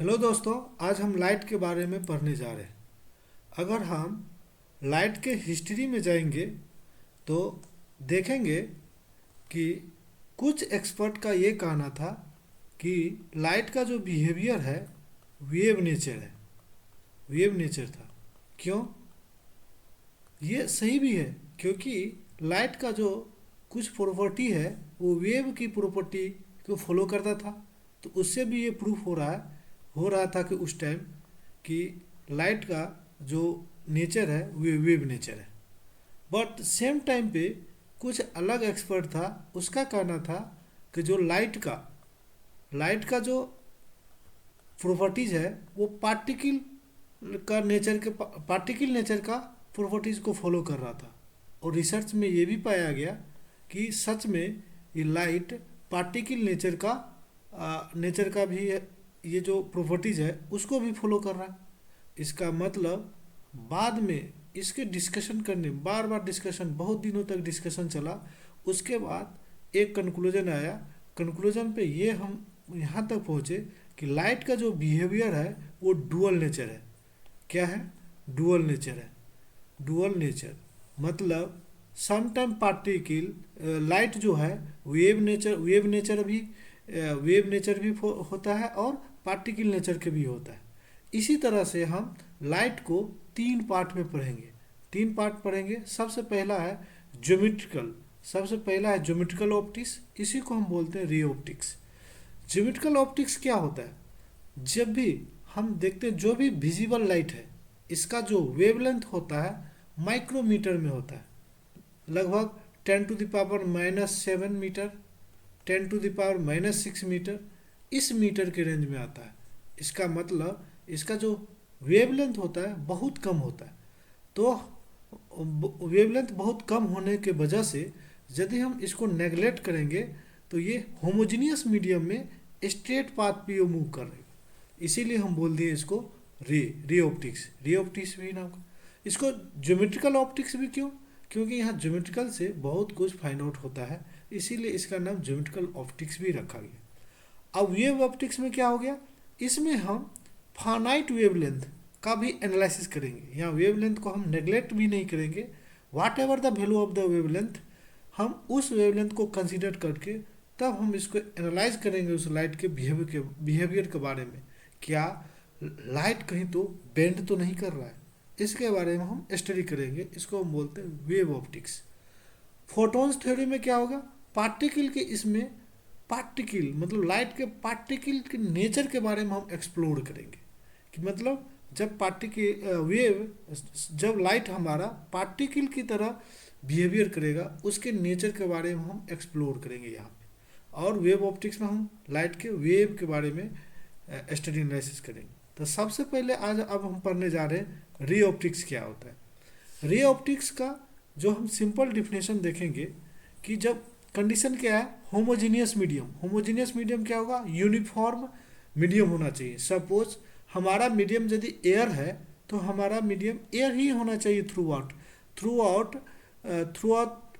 Hello दोस्तों, आज हम लाइट के बारे में पढ़ने जा रहे हैं। अगर हम लाइट के हिस्ट्री में जाएंगे तो देखेंगे कि कुछ एक्सपर्ट का ये कहना था कि लाइट का जो बिहेवियर है वेव नेचर है, वेव नेचर था। क्यों? ये सही भी है, क्योंकि लाइट का जो कुछ प्रॉपर्टी है वो वेव की प्रॉपर्टी को फॉलो करता था। तो उससे भी ये प्रूफ हो रहा था कि उस टाइम कि लाइट का जो नेचर है वो वेव नेचर है। बट सेम टाइम पे कुछ अलग एक्सपर्ट था, उसका कहना था कि जो लाइट का जो प्रॉपर्टीज है वो पार्टिकल नेचर का प्रॉपर्टीज को फॉलो कर रहा था। और रिसर्च में ये भी पाया गया कि सच में ये लाइट पार्टिकल नेचर का भी ये जो प्रॉपर्टीज है उसको भी फॉलो कर रहा है। इसका मतलब बाद में इसके डिस्कशन करने, बार बार डिस्कशन, बहुत दिनों तक डिस्कशन चला। उसके बाद एक कंक्लूजन आया। कंक्लूजन पे ये हम यहाँ तक पहुँचे कि लाइट का जो बिहेवियर है वो डुअल नेचर है। क्या है? डुअल नेचर है। डुअल नेचर मतलब सम टाइम पार्टिकल लाइट जो है वेव नेचर भी होता है और पार्टिकल नेचर के भी होता है। इसी तरह से हम लाइट को तीन पार्ट में पढ़ेंगे। तीन पार्ट पढ़ेंगे। सबसे पहला है ज्योमेट्रिकल ऑप्टिक्स। इसी को हम बोलते हैं रे ऑप्टिक्स। ज्योमेट्रिकल ऑप्टिक्स क्या होता है? जब भी हम देखते हैं जो भी विजिबल लाइट है, इसका जो वेवलेंथ होता है माइक्रोमीटर में होता है। लगभग 10⁻⁻⁷मीटर, 10⁻⁻�6 मीटर, इस मीटर के रेंज में आता है। इसका मतलब इसका जो वेवलेंथ होता है बहुत कम होता है। तो वेवलेंथ बहुत कम होने के वजह से यदि हम इसको नेगलेक्ट करेंगे तो ये होमोजीनियस मीडियम में स्ट्रेट पाथ पे मूव कर रहे हैं। इसीलिए हम बोल दिए इसको रे ऑप्टिक्स भी नाम का। इसको ज्योमेट्रिकल ऑप्टिक्स भी क्यों? क्योंकि यहाँ ज्योमेट्रिकल से बहुत कुछ फाइंड आउट होता है, इसीलिए इसका नाम ज्योमेट्रिकल ऑप्टिक्स भी रखा गया। अब वेव ऑप्टिक्स में क्या हो गया? इसमें हम फाइनाइट वेवलेंथ का भी एनालिसिस करेंगे। यहाँ वेवलेंथ को हम नेगलेक्ट भी नहीं करेंगे। Whatever the value of the wavelength, हम उस वेवलेंथ को कंसीडर करके तब हम इसको एनालाइज करेंगे उस लाइट के बिहेवियर के बारे में। क्या लाइट कहीं तो बेंड तो नहीं कर रहा है, इसके बारे में हम स्टडी करेंगे। इसको हम बोलते हैं वेव ऑप्टिक्स। फोटॉन्स थ्योरी में क्या होगा? पार्टिकल के इसमें पार्टिकल मतलब लाइट के पार्टिकल के नेचर के बारे में हम एक्सप्लोर करेंगे कि मतलब जब लाइट हमारा पार्टिकल की तरह बिहेवियर करेगा उसके नेचर के बारे में हम एक्सप्लोर करेंगे यहाँ पे। और वेव ऑप्टिक्स में हम लाइट के वेव के बारे में स्टडी एनालिसिस करेंगे। तो सबसे पहले आज अब हम पढ़ने जा रहे हैं रे ऑप्टिक्स क्या होता है। रे ऑप्टिक्स का जो हम सिंपल डिफिनेशन देखेंगे कि जब कंडीशन क्या है, होमोजीनियस मीडियम क्या होगा? यूनिफॉर्म मीडियम होना चाहिए। सपोज हमारा मीडियम यदि एयर है तो हमारा मीडियम एयर ही होना चाहिए through out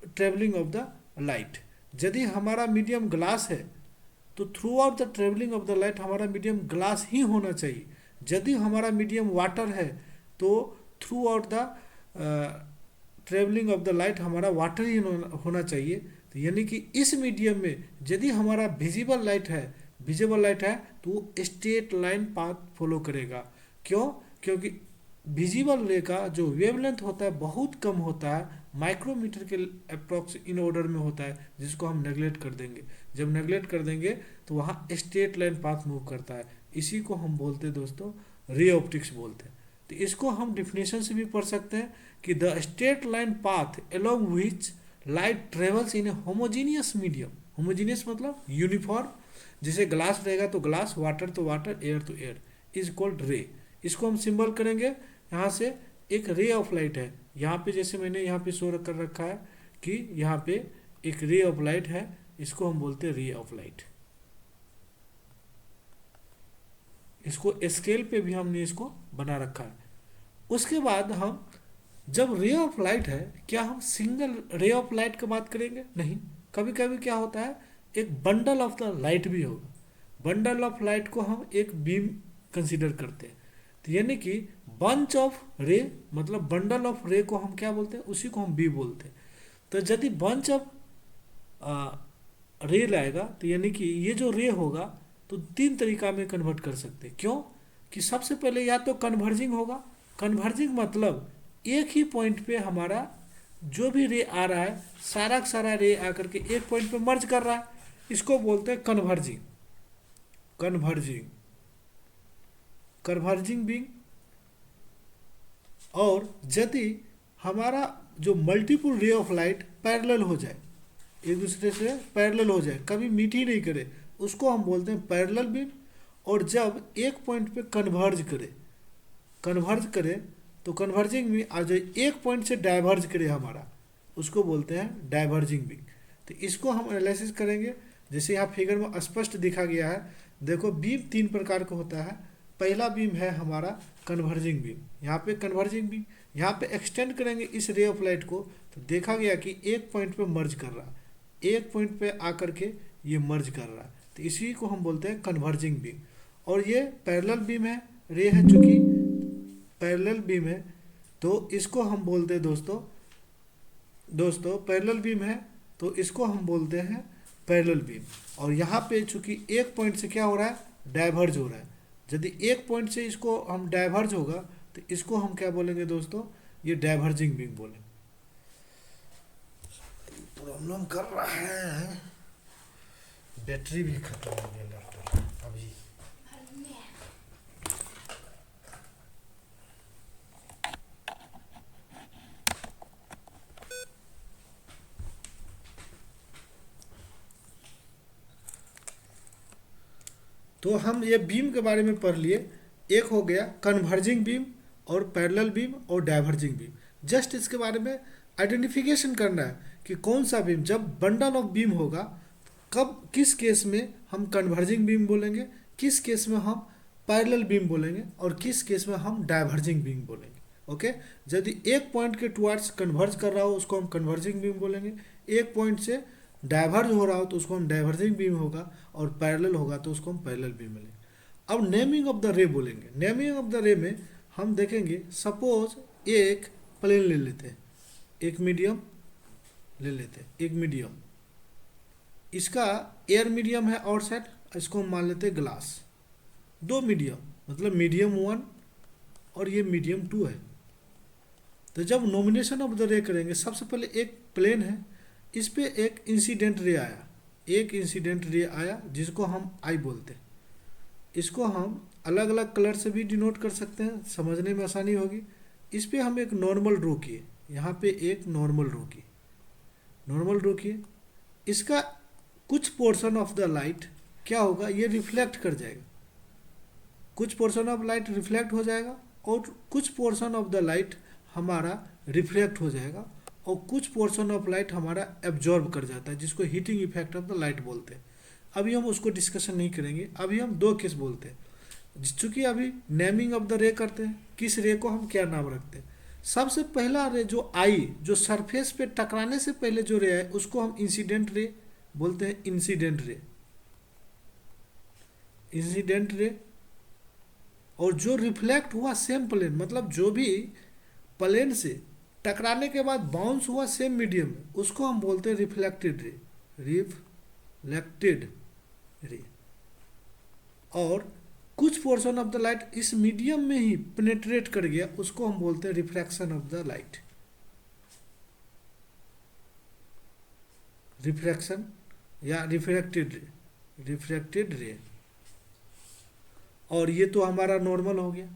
travelling of the light. यदि हमारा मीडियम ग्लास है तो through out the travelling of the light हमारा मीडियम ग्लास ही होना चाहिए। यदि हमारा मीडियम वाटर है तो through out the travelling of the light हमारा वाटर ही होना चाहिए। तो यानी कि इस मीडियम में यदि हमारा विजिबल लाइट है तो वो स्ट्रेट लाइन पाथ फॉलो करेगा। क्यों? क्योंकि विजिबल रे का जो वेवलेंथ होता है बहुत कम होता है, माइक्रोमीटर के अप्रॉक्स इन ऑर्डर में होता है, जिसको हम नेगलेक्ट कर देंगे। जब नेगलेक्ट कर देंगे तो वहाँ स्ट्रेट लाइन पाथ मूव करता है। इसी को हम बोलते हैं दोस्तों रे ऑप्टिक्स बोलते हैं। तो इसको हम डिफिनेशन से भी पढ़ सकते हैं कि the straight line path along which light travels in A homogeneous medium. Homogeneous मतलब यूनिफॉर्म। जैसे ग्लास रहेगा तो ग्लास, वाटर तो वाटर, एयर तो एयर, इज कॉल्ड रे। इसको हम सिंबल करेंगे। यहाँ से एक रे ऑफ लाइट है, यहाँ पे जैसे मैंने यहाँ पे शो कर रखा है कि यहाँ पे एक रे ऑफ लाइट है, इसको हम बोलते हैं रे ऑफ लाइट। इसको स्केल पे भी हमने इसको बना रखा है। उसके बाद हम जब रे ऑफ लाइट है, क्या हम सिंगल रे ऑफ लाइट की बात करेंगे? नहीं। कभी कभी क्या होता है, एक बंडल ऑफ द लाइट भी होगा। बंडल ऑफ लाइट को हम एक बीम कंसीडर करते हैं। तो यानी कि बंच ऑफ रे मतलब बंडल ऑफ रे को हम क्या बोलते हैं, उसी को हम बी बोलते हैं। तो यदि बंच ऑफ रे लाएगा तो यानी कि ये जो रे होगा तो तीन तरीका में कन्वर्ट कर सकते हैं। क्यों कि सबसे पहले या तो कन्वर्जिंग होगा, कन्वर्जिंग मतलब एक ही पॉइंट पे हमारा जो भी रे आ रहा है सारा का सारा रे आकर के एक पॉइंट पे मर्ज कर रहा है, इसको बोलते हैं कन्वर्जिंग। Converging converging being. और यदि हमारा जो multiple ray of light parallel हो जाए, एक दूसरे से पैरेलल हो जाए, कभी मीट ही नहीं करे, उसको हम बोलते हैं पैरेलल बीम। और जब एक पॉइंट पे कन्वर्ज करे तो कन्वर्जिंग में आ जाए, एक पॉइंट से डाइवर्ज करे हमारा, उसको बोलते हैं डाइवर्जिंग बीम। तो इसको हम एनालिसिस करेंगे, जैसे यहाँ फिगर में स्पष्ट दिखा गया है। देखो बीम तीन प्रकार का होता है। पहला बीम है हमारा कन्वर्जिंग बीम, यहाँ पे कन्वर्जिंग बीम, यहाँ पे एक्सटेंड करेंगे इस रे ऑफ लाइट को तो देखा गया कि एक पॉइंट पे मर्ज कर रहा है, एक पॉइंट पे आकर के ये मर्ज कर रहा है, तो इसी को हम बोलते हैं कन्वर्जिंग बीम। और ये पैरेलल बीम है, रे है चूंकि पैरेलल बीम है तो इसको हम बोलते हैं दोस्तों पैरेलल बीम है तो इसको हम बोलते हैं पैरेलल बीम। और यहाँ पे चूंकि एक पॉइंट से क्या हो रहा है, डाइवर्ज हो रहा है। यदि एक पॉइंट से इसको हम डाइवर्ज होगा तो इसको हम क्या बोलेंगे दोस्तों, ये डाइवर्जिंग बीम बोलेंगे। प्रॉब्लम कर रहा है, बैटरी भी खत्म हो गया लैपटॉप अभी। तो हम ये बीम के बारे में पढ़ लिए, एक हो गया कन्वर्जिंग बीम और पैरेलल बीम और डाइवर्जिंग बीम। जस्ट इसके बारे में आइडेंटिफिकेशन करना है कि कौन सा बीम, जब बंडल ऑफ बीम होगा कब किस केस में हम कन्वर्जिंग बीम बोलेंगे, किस केस में हम पैरेलल बीम बोलेंगे और किस केस में हम डाइवर्जिंग बीम बोलेंगे। ओके, यदि एक पॉइंट के टुवर्ड्स कन्वर्ज कर रहा हो उसको हम कन्वर्जिंग बीम बोलेंगे, एक पॉइंट से डाइवर्ज हो रहा हो तो उसको हम डाइवर्जिंग बीम होगा, और पैरेलल होगा तो उसको हम पैरेलल बीम बोलेंगे। अब नेमिंग ऑफ द रे बोलेंगे। नेमिंग ऑफ द रे में हम देखेंगे, सपोज एक प्लेन ले लेते हैं, एक मीडियम ले लेते हैं, एक मीडियम, इसका एयर मीडियम है आउटसाइड, इसको हम मान लेते हैं ग्लास। दो मीडियम मतलब मीडियम 1 और ये मीडियम 2 है। तो जब नॉमिनेशन ऑफ द रे करेंगे, सबसे पहले एक प्लेन है, इस पे एक इंसिडेंट रे आया, एक इंसिडेंट रे आया जिसको हम आई बोलते हैं। इसको हम अलग अलग कलर से भी डिनोट कर सकते हैं, समझने में आसानी होगी। इस पे हम एक नॉर्मल ड्रॉ किए, यहाँ पे एक नॉर्मल ड्रॉ किए, नॉर्मल ड्रॉ किए। इसका कुछ पोर्शन ऑफ द लाइट क्या होगा, ये रिफ्लेक्ट कर जाएगा, कुछ पोर्शन ऑफ लाइट रिफ्लेक्ट हो जाएगा और कुछ पोर्शन ऑफ द लाइट हमारा रिफ्लेक्ट हो जाएगा और कुछ पोर्शन ऑफ लाइट हमारा एब्जॉर्ब कर जाता है, जिसको heating effect of the light बोलते हैं। अभी हम उसको डिस्कशन नहीं करेंगे, अभी हम दो केस बोलते हैं। चूँकि अभी नेमिंग ऑफ द रे करते हैं, किस रे को हम क्या नाम रखते हैं। सबसे पहला रे जो आई, जो सरफेस पे टकराने से पहले जो रे है उसको हम इंसिडेंट रे बोलते हैं, इंसिडेंट रे, इंसिडेंट रे। और जो रिफ्लेक्ट हुआ सेम प्लेन, मतलब जो भी प्लेन से टकराने के बाद बाउंस हुआ सेम मीडियम में, उसको हम बोलते हैं रिफ्लेक्टेड रे, रिफ्लेक्टेड रे। और कुछ पोर्शन ऑफ द लाइट इस मीडियम में ही पेनेट्रेट कर गया, उसको हम बोलते हैं refraction of the light, refraction या रिफ्रैक्टेड रे, रिफ्रैक्टेड रे। और ये तो हमारा नॉर्मल हो गया,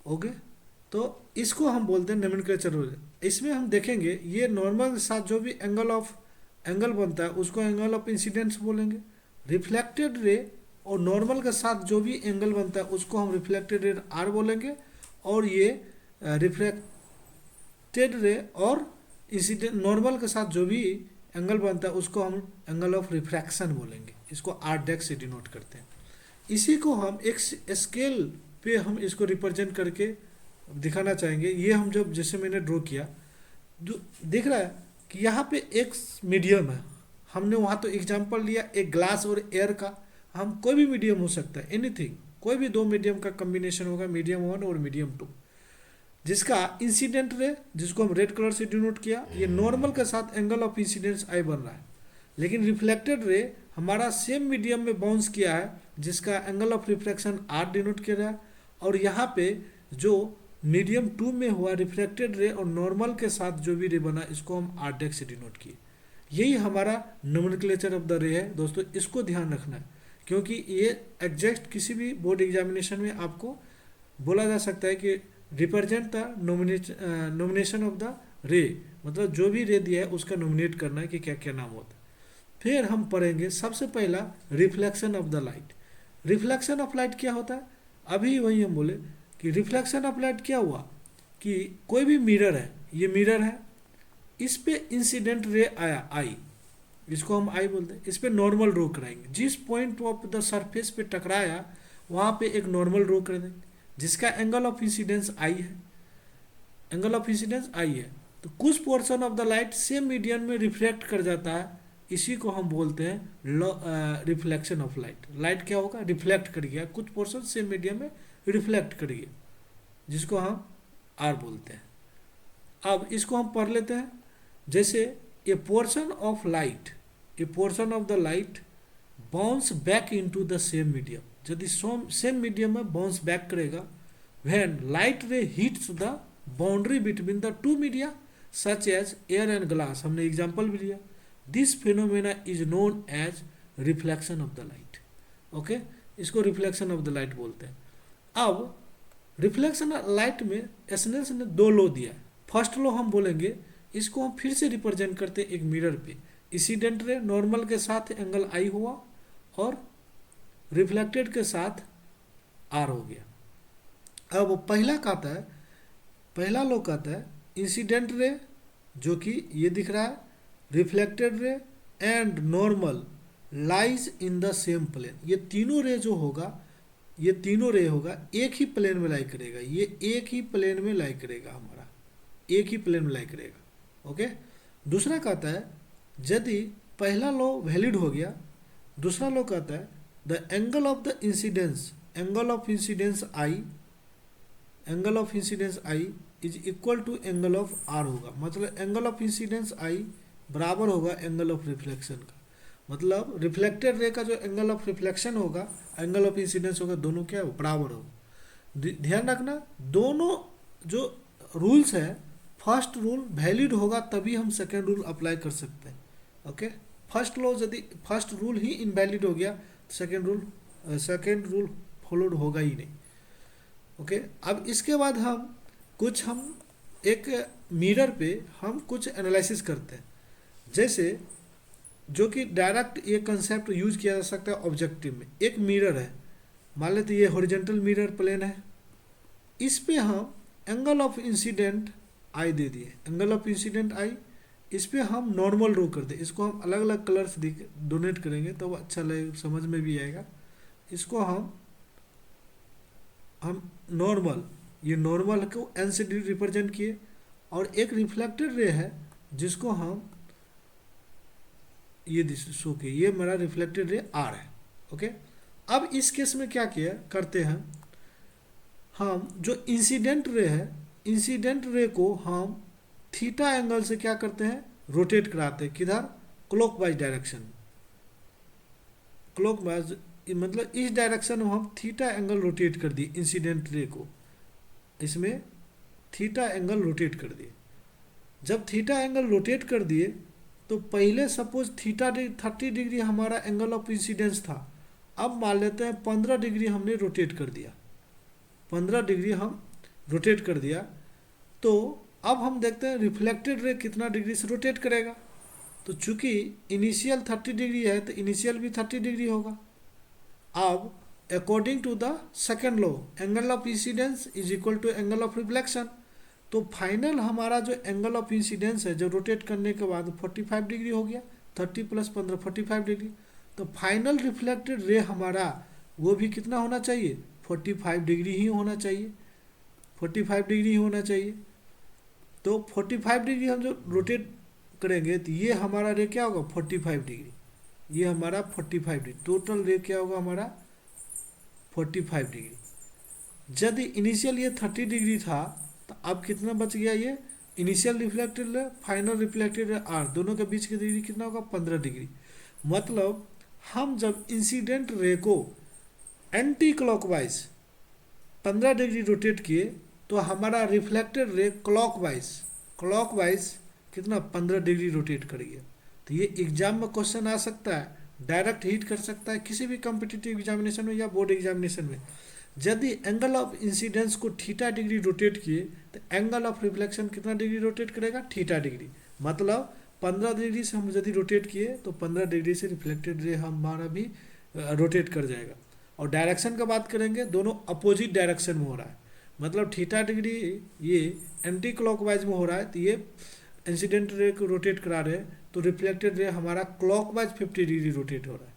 ओके। तो इसको हम बोलते हैं नोमेनक्लेचर रूल। इसमें हम देखेंगे ये नॉर्मल के साथ जो भी एंगल बनता है उसको एंगल ऑफ इंसिडेंस बोलेंगे। रिफ्लेक्टेड रे और नॉर्मल के साथ जो भी एंगल बनता है उसको हम रिफ्लेक्टेड रे आर बोलेंगे। और ये रिफ्लेक्टेड रे और इंसिडेंट नॉर्मल के साथ जो भी एंगल बनता है उसको हम एंगल ऑफ रिफ्रैक्शन बोलेंगे। इसको आर डेक्स से डिनोट करते हैं। इसी को हम एक स्केल पे हम इसको रिप्रेजेंट करके दिखाना चाहेंगे। ये हम जब जैसे मैंने ड्रॉ किया, जो दिख रहा है कि यहाँ पे एक मीडियम है, हमने वहाँ तो एग्जांपल लिया एक ग्लास और एयर का, हम कोई भी मीडियम हो सकता है, एनीथिंग, कोई भी दो मीडियम का कम्बिनेशन होगा, मीडियम 1 और मीडियम 2, जिसका इंसिडेंट रे, जिसको हम रेड कलर से डिनोट किया, ये नॉर्मल के साथ एंगल ऑफ इंसिडेंस आई बन रहा है। लेकिन रिफ्लेक्टेड रे हमारा सेम मीडियम में बाउंस किया है, जिसका angle of reflection R denote किया रहा है। और यहाँ पे जो मीडियम 2 में हुआ रिफ्लेक्टेड रे और नॉर्मल के साथ जो भी रे बना, इसको हम आर डेक्स से डिनोट किए। यही हमारा नोमेनक्लेचर ऑफ द रे है दोस्तों, इसको ध्यान रखना है, क्योंकि ये एग्जैक्ट किसी भी बोर्ड एग्जामिनेशन में आपको बोला जा सकता है कि represent the nomination of the रे, मतलब जो भी रे दिया है उसका नोमिनेट करना है कि क्या क्या नाम होता है। फिर हम पढ़ेंगे सबसे पहला reflection of the light. Reflection of light क्या होता है, अभी वही हम बोले कि रिफ्लेक्शन ऑफ लाइट क्या हुआ कि कोई भी मिरर है, ये मिरर है, इस पे इंसिडेंट रे आया आई, इसको हम आई बोलते हैं, इस पे नॉर्मल ड्रॉ कराएंगे, जिस पॉइंट ऑफ द सरफेस पे टकराया वहाँ पे एक नॉर्मल ड्रॉ कर देंगे, जिसका एंगल ऑफ इंसिडेंस आई है, एंगल ऑफ इंसिडेंस आई है। तो कुछ portion of the light same medium में रिफ्लेक्ट कर जाता है, इसी को हम बोलते हैं रिफ्लेक्शन ऑफ लाइट। लाइट क्या होगा, रिफ्लेक्ट कर गया, कुछ पोर्शन सेम मीडियम में रिफ्लेक्ट कर गया, जिसको हम आर बोलते हैं। अब इसको हम पढ़ लेते हैं, जैसे a portion of light, a portion of the light bounce back into the same medium, यदि सेम मीडियम में बाउंस बैक करेगा, when light ray hits the boundary between the two media such as air and glass, हमने example भी लिया, this phenomena is known as reflection of the light. Okay, इसको reflection of the light बोलते हैं। अब reflection light में एसनेल्स ने दो लॉ दिया। फर्स्ट लॉ हम बोलेंगे, इसको हम फिर से रिप्रेजेंट करते हैं एक मिरर पे, इंसिडेंट रे नॉर्मल के साथ एंगल आई हुआ और रिफ्लेक्टेड के साथ आर हो गया। अब पहला कहता है, पहला लॉ कहता है इंसिडेंट रे जो कि ये दिख रहा है, reflected ray and normal lies in the same plane, ये तीनों रे जो होगा, ये तीनों रे होगा एक ही प्लेन में लाई करेगा, ये एक ही प्लेन में लाई करेगा, हमारा एक ही प्लेन में लाई करेगा। ओके, दूसरा कहता है यदि पहला लॉ वैलिड हो गया, दूसरा लॉ कहता है the angle of the incidence, angle of incidence I, angle of incidence I is equal to angle of R होगा, मतलब एंगल ऑफ इंसिडेंस आई बराबर होगा एंगल ऑफ रिफ्लेक्शन का, मतलब रिफ्लेक्टेड रे का जो एंगल ऑफ रिफ्लेक्शन होगा, एंगल ऑफ इंसिडेंस होगा, दोनों क्या है, बराबर होगा। ध्यान रखना, दोनों जो रूल्स है, फर्स्ट रूल वैलिड होगा तभी हम सेकेंड रूल अप्लाई कर सकते हैं। ओके, फर्स्ट लॉ यदि फर्स्ट रूल ही इनवैलिड हो गया, सेकेंड रूल फॉलोड होगा ही नहीं। ओके, अब इसके बाद हम एक मिरर पे हम कुछ एनालिसिस करते हैं, जैसे जो कि डायरेक्ट ये कंसेप्ट यूज किया जा सकता है ऑब्जेक्टिव में। एक मिरर है, मान लेते ये हॉरिजॉन्टल मिरर प्लेन है, इस पे हम एंगल ऑफ इंसिडेंट आई दे दिए, एंगल ऑफ इंसिडेंट आई, इस पे हम नॉर्मल ड्रॉ कर दे, इसको हम अलग अलग कलर्स डोनेट करेंगे तो अच्छा लगेगा, समझ में भी आएगा। इसको हम नॉर्मल, ये नॉर्मल को एन से रिप्रेजेंट किए, और एक रिफ्लेक्टेड रे है जिसको हम ये शो किए, ये मेरा रिफ्लेक्टेड रे आर है। ओके, अब इस केस में क्या किया करते हैं, हम जो इंसिडेंट रे है, इंसिडेंट रे को हम थीटा एंगल से क्या करते हैं, रोटेट कराते हैं, किधर, क्लॉकवाइज डायरेक्शन, क्लॉकवाइज मतलब इस डायरेक्शन में हम थीटा एंगल रोटेट कर दिए इंसिडेंट रे को, इसमें थीटा एंगल रोटेट कर दिए। जब थीटा एंगल रोटेट कर दिए तो पहले सपोज थीटा 30 डिग्री हमारा एंगल ऑफ इंसिडेंस था, अब मान लेते हैं 15 डिग्री हमने रोटेट कर दिया, 15 डिग्री हम रोटेट कर दिया, तो अब हम देखते हैं रिफ्लेक्टेड रे कितना डिग्री से रोटेट करेगा। तो चूंकि इनिशियल 30 डिग्री है तो इनिशियल भी 30 डिग्री होगा। अब according to the second law, angle of incidence is equal to angle of reflection, तो फाइनल हमारा जो एंगल ऑफ इंसिडेंस है जो रोटेट करने के बाद 45 डिग्री हो गया, 30 + 15 45 डिग्री, तो फाइनल रिफ्लेक्टेड रे हमारा वो भी कितना होना चाहिए, 45 डिग्री ही होना चाहिए, 45 डिग्री ही होना चाहिए। तो 45 डिग्री हम जो रोटेट करेंगे तो ये हमारा रे क्या होगा, 45 डिग्री। ये हमारा 45 डिग्री, टोटल रे क्या होगा हमारा 45 डिग्री। यदि इनिशियल ये 30 डिग्री था तो अब कितना बच गया, ये initial reflected ray final reflected ray आर दोनों के बीच की डिग्री कितना होगा 15 डिग्री। मतलब हम जब इंसिडेंट रे को एंटी क्लॉकवाइज 15 डिग्री रोटेट किए तो हमारा रिफ्लेक्टेड रे क्लॉकवाइज कितना 15 डिग्री रोटेट करिए। तो ये एग्जाम में क्वेश्चन आ सकता है, डायरेक्ट हिट कर सकता है किसी भी कॉम्पिटिटिव एग्जामिनेशन में या बोर्ड एग्जामिनेशन में। यदि एंगल ऑफ इंसिडेंस को थीटा डिग्री रोटेट किए तो एंगल ऑफ रिफ्लेक्शन कितना डिग्री रोटेट करेगा, थीटा डिग्री। मतलब 15 डिग्री से हम यदि रोटेट किए तो 15 डिग्री से रिफ्लेक्टेड रे हमारा भी रोटेट कर जाएगा। और डायरेक्शन का बात करेंगे, दोनों अपोजिट डायरेक्शन में हो रहा है। मतलब थीटा डिग्री ये एंटी क्लॉकवाइज में हो रहा है तो ये इंसिडेंट रे को रोटेट करा रहे हैं, तो रिफ्लेक्टेड रे हमारा क्लॉकवाइज 50 डिग्री रोटेट हो रहा है।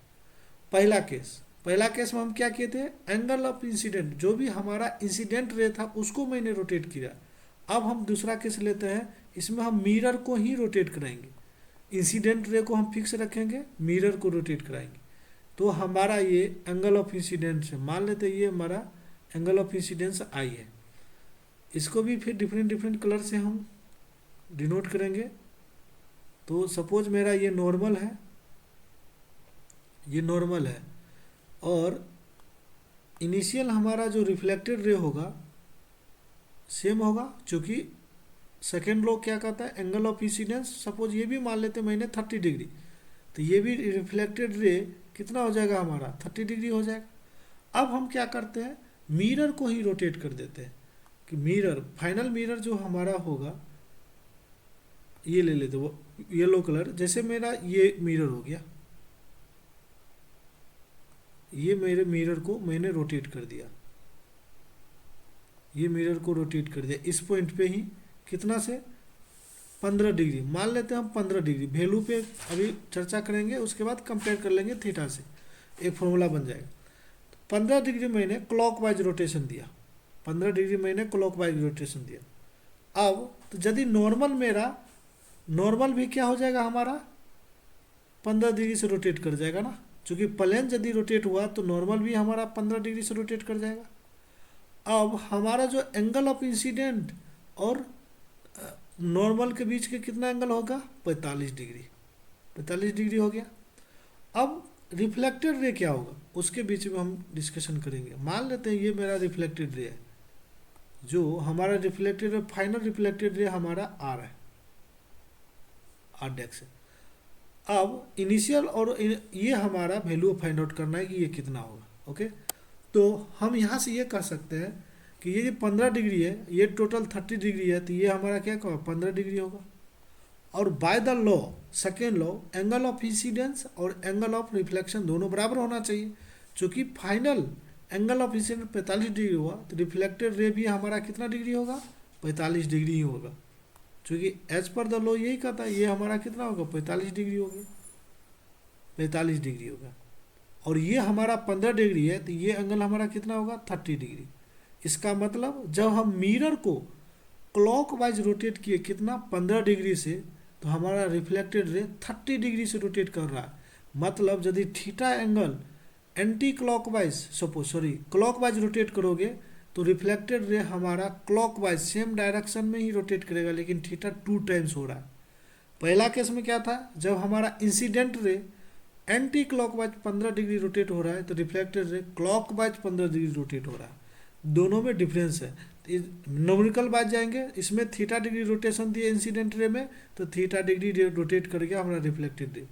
पहला केस में हम क्या किए थे, एंगल ऑफ इंसिडेंट जो भी हमारा इंसिडेंट रे था उसको मैंने रोटेट किया। अब हम दूसरा केस लेते हैं, इसमें हम मिरर को ही रोटेट कराएंगे। इंसिडेंट रे को हम फिक्स रखेंगे, मिरर को रोटेट कराएंगे। तो हमारा ये एंगल ऑफ इंसिडेंस है, मान लेते ये हमारा एंगल ऑफ इंसिडेंस आई है। इसको भी फिर डिफरेंट कलर से हम डिनोट करेंगे। तो सपोज मेरा ये नॉर्मल है, ये नॉर्मल है, और इनिशियल हमारा जो रिफ्लेक्टेड रे होगा सेम होगा, क्योंकि सेकेंड लॉ क्या कहता है, एंगल ऑफ इंसिडेंस। सपोज ये भी मान लेते मैंने 30 डिग्री, तो ये भी रिफ्लेक्टेड रे कितना हो जाएगा हमारा 30 डिग्री हो जाएगा। अब हम क्या करते हैं, मिरर को ही रोटेट कर देते हैं कि मिरर, फाइनल मिरर जो हमारा होगा, ये ले लेते वो येलो कलर। जैसे मेरा ये मिरर हो गया, ये मेरे मिरर को मैंने रोटेट कर दिया, ये मिरर को रोटेट कर दिया इस पॉइंट पे ही, कितना से 15 डिग्री मान लेते हैं हम। 15 डिग्री वैल्यू पे अभी चर्चा करेंगे, उसके बाद कंपेयर कर लेंगे थीटा से, एक फॉर्मूला बन जाएगा। 15 डिग्री मैंने क्लॉकवाइज रोटेशन दिया, 15 डिग्री मैंने क्लॉकवाइज रोटेशन दिया। अब तो यदि नॉर्मल मेरा, नॉर्मल भी क्या हो जाएगा हमारा 15 डिग्री से रोटेट कर जाएगा ना, क्योंकि प्लेन यदि रोटेट हुआ तो नॉर्मल भी हमारा 15 डिग्री से रोटेट कर जाएगा। अब हमारा जो एंगल ऑफ इंसिडेंट और नॉर्मल के बीच के कितना एंगल होगा 45 डिग्री, 45 डिग्री हो गया। अब रिफ्लेक्टेड रे क्या होगा उसके बीच में हम डिस्कशन करेंगे। मान लेते हैं ये मेरा रिफ्लेक्टेड रे है, जो हमारा रिफ्लेक्टेड रे, फाइनल रिफ्लेक्टेड रे हमारा आर है, आर डेक्स है। अब इनिशियल और ये हमारा वैल्यू फाइंड आउट करना है कि ये कितना होगा। ओके, तो हम यहाँ से ये कह सकते हैं कि ये जो 15 डिग्री है, ये टोटल 30 डिग्री है, तो ये हमारा क्या होगा 15 डिग्री होगा। और by the law, second law, angle of incidence और एंगल ऑफ रिफ्लेक्शन दोनों बराबर होना चाहिए। चूँकि final angle of incidence 45 degree हुआ तो रिफ्लेक्टेड रे भी हमारा कितना डिग्री होगा 45 डिग्री ही होगा, क्योंकि एज पर द लॉ यही कहता है, ये हमारा कितना होगा 45 डिग्री होगा, 45 डिग्री होगा। और ये हमारा 15 डिग्री है तो ये एंगल हमारा कितना होगा 30 डिग्री। इसका मतलब जब हम मिरर को क्लॉकवाइज रोटेट किए कितना 15 डिग्री से, तो हमारा रिफ्लेक्टेड रे 30 डिग्री से रोटेट कर रहा है। मतलब यदि theta angle anti clockwise, sorry clockwise rotate करोगे तो रिफ्लेक्टेड रे हमारा क्लॉकवाइज सेम डायरेक्शन में ही रोटेट करेगा, लेकिन थीटा 2 टाइम्स हो रहा है। पहला केस में क्या था, जब हमारा incident ray anti clockwise 15 degree rotate हो रहा है तो reflected ray clockwise 15 degree rotate हो रहा है, दोनों में डिफरेंस है। न्यूमेरिकल बात जाएंगे, इसमें थीटा डिग्री रोटेशन दिए इंसिडेंट रे में तो थीटा डिग्री रोटेट कर गया हमारा रिफ्लेक्टेड रे।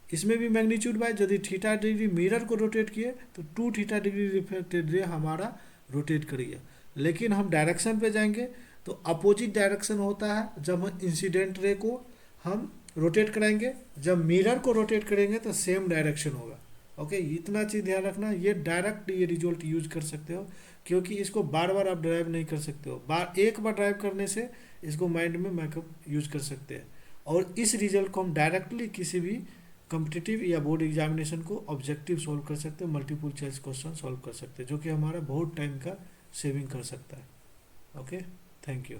इसमें भी मैग्नीट्यूड बाय, यदि थीटा डिग्री मिरर को रोटेट किए तो 2 थीटा डिग्री रिफ्लेक्टेड रे हमारा रोटेट कर गया। लेकिन हम डायरेक्शन पे जाएंगे तो अपोजिट डायरेक्शन होता है। जब हम इंसिडेंट रे को हम रोटेट कराएंगे, जब मिरर को रोटेट करेंगे तो सेम डायरेक्शन होगा। ओके, इतना चीज़ ध्यान रखना। ये डायरेक्ट ये रिजल्ट यूज कर सकते हो, क्योंकि इसको बार बार आप ड्राइव नहीं कर सकते हो। एक बार ड्राइव करने से इसको माइंड में मैकअप यूज कर सकते हैं, और इस रिजल्ट को हम डायरेक्टली किसी भी कॉम्पिटिटिव या बोर्ड एग्जामिनेशन को ऑब्जेक्टिव सॉल्व कर सकते हैं, मल्टीपल चॉइस क्वेश्चन सॉल्व कर सकते हैं, जो कि हमारा बहुत टाइम का सेविंग कर सकता है। Okay, thank you.